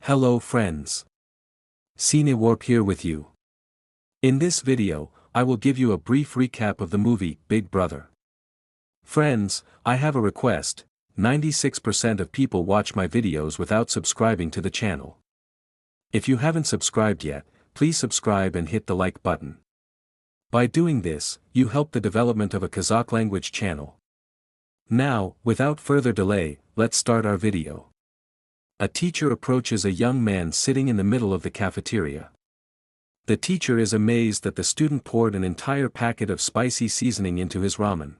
Hello friends. Cinewarp here with you. In this video, I will give you a brief recap of the movie Big Brother. Friends, I have a request. 96% of people watch my videos without subscribing to the channel. If you haven't subscribed yet, please subscribe and hit the like button. By doing this, you help the development of a Kazakh language channel. Now, without further delay, let's start our video. A teacher approaches a young man sitting in the middle of the cafeteria. The teacher is amazed that the student poured an entire packet of spicy seasoning into his ramen.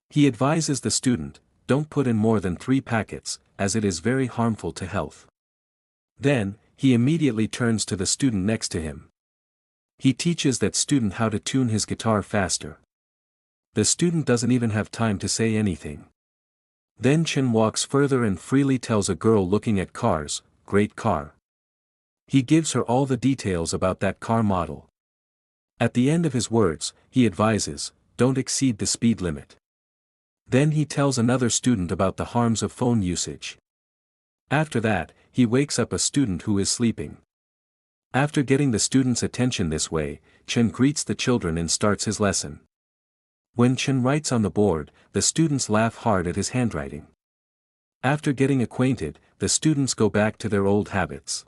He advises the student, don't put in more than 3 packets, as it is very harmful to health. Then, he immediately turns to the student next to him. He teaches that student how to tune his guitar faster. The student doesn't even have time to say anything. Then Chen walks further and freely tells a girl looking at cars, "Great car." He gives her all the details about that car model. At the end of his words, he advises, don't exceed the speed limit. Then he tells another student about the harms of phone usage. After that, he wakes up a student who is sleeping. After getting the student's attention this way, Chen greets the children and starts his lesson. When Chen writes on the board, the students laugh hard at his handwriting. After getting acquainted, the students go back to their old habits.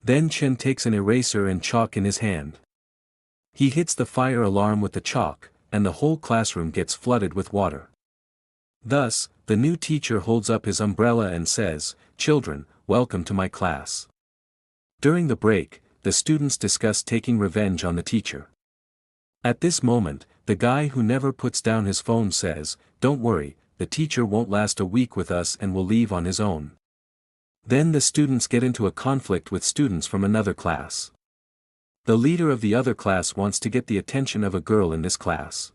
Then Chen takes an eraser and chalk in his hand. He hits the fire alarm with the chalk, and the whole classroom gets flooded with water. Thus, the new teacher holds up his umbrella and says, "Children, welcome to my class." During the break, the students discuss taking revenge on the teacher. At this moment, the guy who never puts down his phone says, "Don't worry, the teacher won't last a week with us and will leave on his own." Then the students get into a conflict with students from another class. The leader of the other class wants to get the attention of a girl in this class.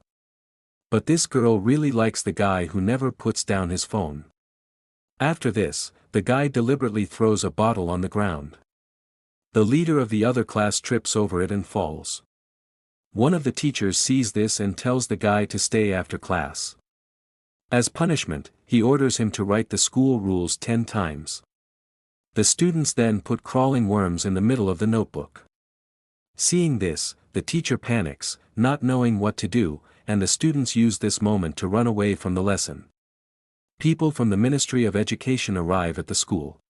But this girl really likes the guy who never puts down his phone. After this, the guy deliberately throws a bottle on the ground. The leader of the other class trips over it and falls. One of the teachers sees this and tells the guy to stay after class. As punishment, he orders him to write the school rules 10 times. The students then put crawling worms in the middle of the notebook. Seeing this, the teacher panics, not knowing what to do, and the students use this moment to run away from the lesson. People from the Ministry of Education arrive at the school.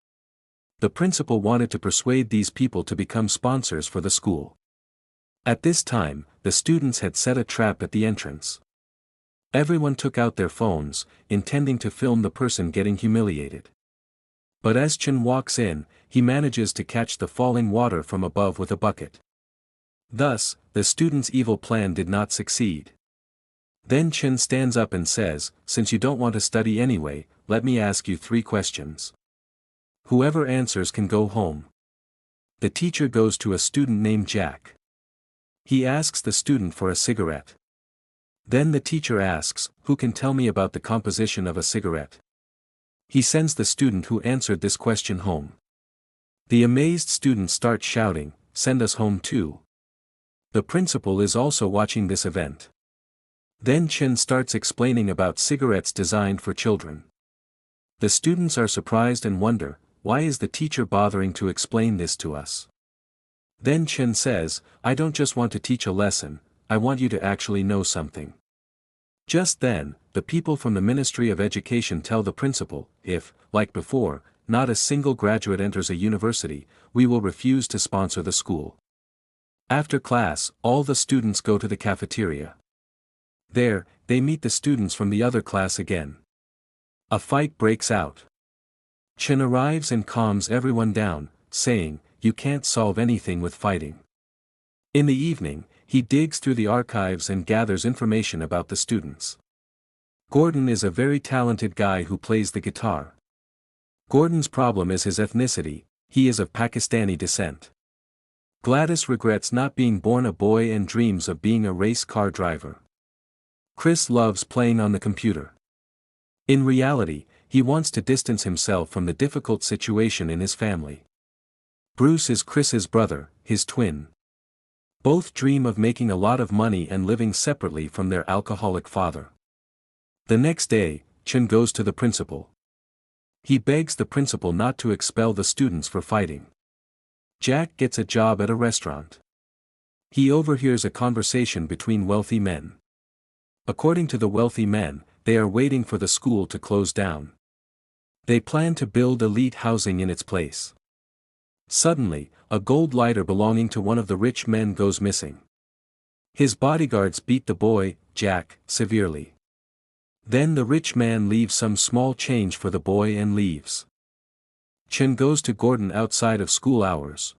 The principal wanted to persuade these people to become sponsors for the school. At this time, the students had set a trap at the entrance. Everyone took out their phones, intending to film the person getting humiliated. But as Chen walks in, he manages to catch the falling water from above with a bucket. Thus, the students' evil plan did not succeed. Then Chen stands up and says, "Since you don't want to study anyway, let me ask you 3 questions. Whoever answers can go home." The teacher goes to a student named Jack. He asks the student for a cigarette. Then the teacher asks, "Who can tell me about the composition of a cigarette?" He sends the student who answered this question home. The amazed student starts shouting, "Send us home too." The principal is also watching this event. Then Chen starts explaining about cigarettes designed for children. The students are surprised and wonder, why is the teacher bothering to explain this to us? Then Chen says, "I don't just want to teach a lesson, I want you to actually know something." Just then, the people from the Ministry of Education tell the principal, if, like before, not a single graduate enters a university, we will refuse to sponsor the school. After class, all the students go to the cafeteria. There, they meet the students from the other class again. A fight breaks out. Chen arrives and calms everyone down, saying, "You can't solve anything with fighting." In the evening, he digs through the archives and gathers information about the students. Gordon is a very talented guy who plays the guitar. Gordon's problem is his ethnicity, he is of Pakistani descent. Gladys regrets not being born a boy and dreams of being a race car driver. Chris loves playing on the computer. In reality, he wants to distance himself from the difficult situation in his family. Bruce is Chris's brother, his twin. Both dream of making a lot of money and living separately from their alcoholic father. The next day, Chen goes to the principal. He begs the principal not to expel the students for fighting. Jack gets a job at a restaurant. He overhears a conversation between wealthy men. According to the wealthy men, they are waiting for the school to close down. They plan to build elite housing in its place. Suddenly, a gold lighter belonging to one of the rich men goes missing. His bodyguards beat the boy, Jack, severely. Then the rich man leaves some small change for the boy and leaves. Chen goes to Gordon outside of school hours.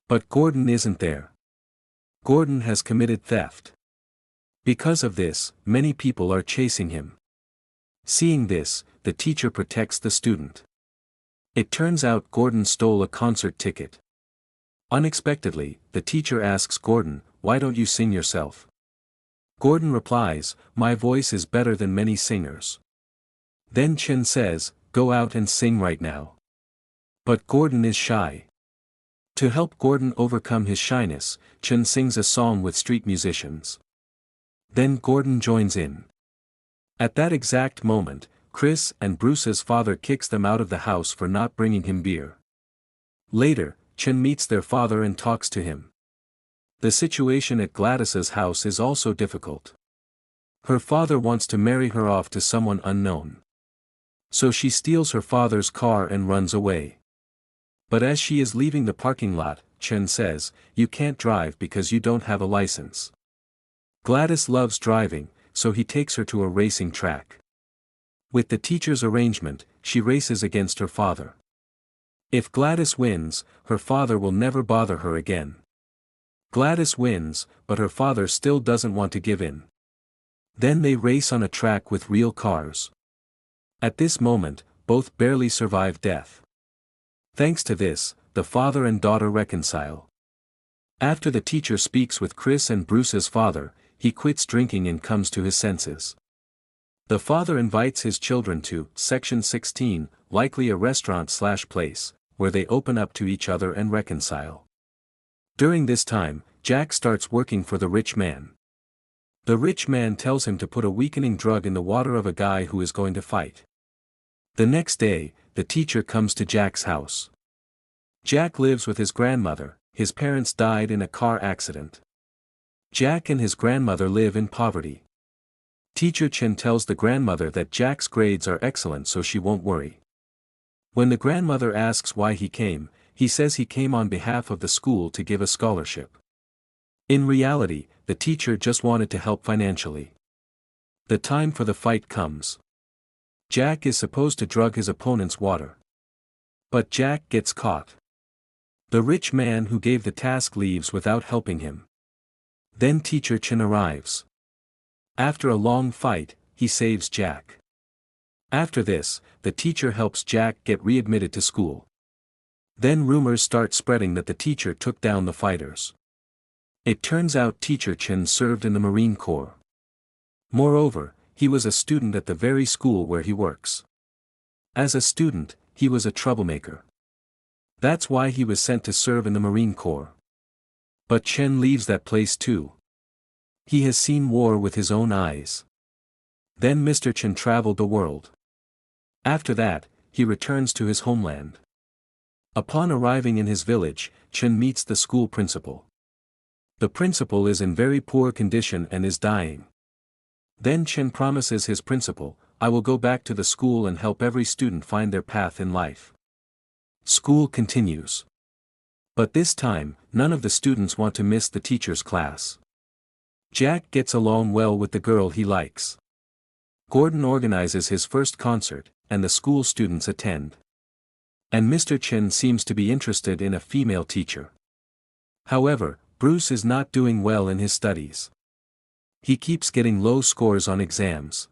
But Gordon isn't there. Gordon has committed theft. Because of this, many people are chasing him. Seeing this, the teacher protects the student. It turns out Gordon stole a concert ticket. Unexpectedly, the teacher asks Gordon, "Why don't you sing yourself?" Gordon replies, "My voice is better than many singers." Then Chen says, "Go out and sing right now." But Gordon is shy. To help Gordon overcome his shyness, Chen sings a song with street musicians. Then Gordon joins in. At that exact moment, Chris and Bruce's father kicks them out of the house for not bringing him beer. Later, Chen meets their father and talks to him. The situation at Gladys's house is also difficult. Her father wants to marry her off to someone unknown. So she steals her father's car and runs away. But as she is leaving the parking lot, Chen says, "You can't drive because you don't have a license." Gladys loves driving, so he takes her to a racing track. With the teacher's arrangement, she races against her father. If Gladys wins, her father will never bother her again. Gladys wins, but her father still doesn't want to give in. Then they race on a track with real cars. At this moment, both barely survive death. Thanks to this, the father and daughter reconcile. After the teacher speaks with Chris and Bruce's father, he quits drinking and comes to his senses. The father invites his children to Section 16, likely a restaurant/place, where they open up to each other and reconcile. During this time, Jack starts working for the rich man. The rich man tells him to put a weakening drug in the water of a guy who is going to fight. The next day, the teacher comes to Jack's house. Jack lives with his grandmother. His parents died in a car accident. Jack and his grandmother live in poverty. Teacher Chen tells the grandmother that Jack's grades are excellent so she won't worry. When the grandmother asks why he came, he says he came on behalf of the school to give a scholarship. In reality, the teacher just wanted to help financially. The time for the fight comes. Jack is supposed to drug his opponent's water. But Jack gets caught. The rich man who gave the task leaves without helping him. Then teacher Chen arrives. After a long fight, he saves Jack. After this, the teacher helps Jack get readmitted to school. Then rumors start spreading that the teacher took down the fighters. It turns out teacher Chen served in the Marine Corps. Moreover, he was a student at the very school where he works. As a student, he was a troublemaker. That's why he was sent to serve in the Marine Corps. But Chen leaves that place too. He has seen war with his own eyes. Then Mr. Chen traveled the world. After that, he returns to his homeland. Upon arriving in his village, Chen meets the school principal. The principal is in very poor condition and is dying. Then Chen promises his principal, "I will go back to the school and help every student find their path in life." School continues. But this time, none of the students want to miss the teacher's class. Jack gets along well with the girl he likes. Gordon organizes his first concert, and the school students attend. And Mr. Chen seems to be interested in a female teacher. However, Bruce is not doing well in his studies. He keeps getting low scores on exams.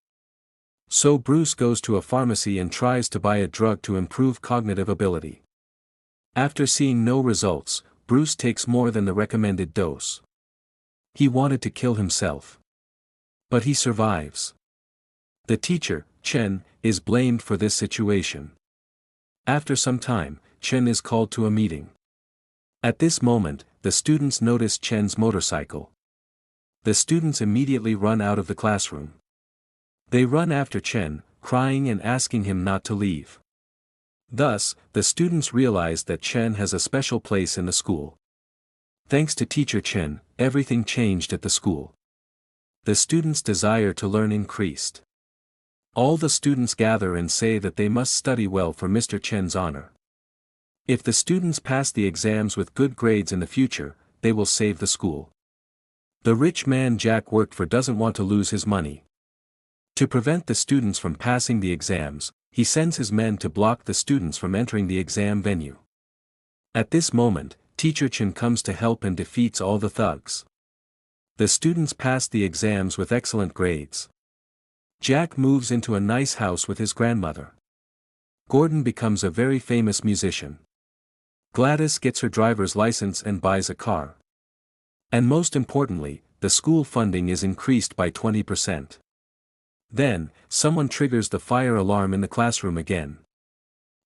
So Bruce goes to a pharmacy and tries to buy a drug to improve cognitive ability. After seeing no results, Bruce takes more than the recommended dose. He wanted to kill himself. But he survives. The teacher, Chen, is blamed for this situation. After some time, Chen is called to a meeting. At this moment, the students notice Chen's motorcycle. The students immediately run out of the classroom. They run after Chen, crying and asking him not to leave. Thus, the students realized that Chen has a special place in the school. Thanks to teacher Chen, everything changed at the school. The students' desire to learn increased. All the students gather and say that they must study well for Mr. Chen's honor. If the students pass the exams with good grades in the future, they will save the school. The rich man Jack worked for doesn't want to lose his money. To prevent the students from passing the exams, he sends his men to block the students from entering the exam venue. At this moment, Teacher Chen comes to help and defeats all the thugs. The students pass the exams with excellent grades. Jack moves into a nice house with his grandmother. Gordon becomes a very famous musician. Gladys gets her driver's license and buys a car. And most importantly, the school funding is increased by 20%. Then, someone triggers the fire alarm in the classroom again.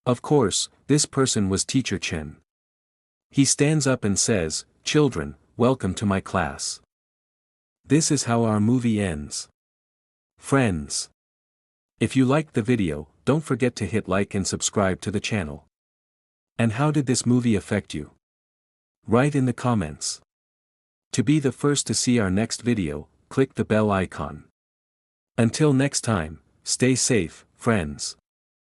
Of course, this person was Teacher Chen. He stands up and says, "Children, welcome to my class." This is how our movie ends. Friends, if you liked the video, don't forget to hit like and subscribe to the channel. And how did this movie affect you? Write in the comments. To be the first to see our next video, click the bell icon. Until next time, stay safe, friends.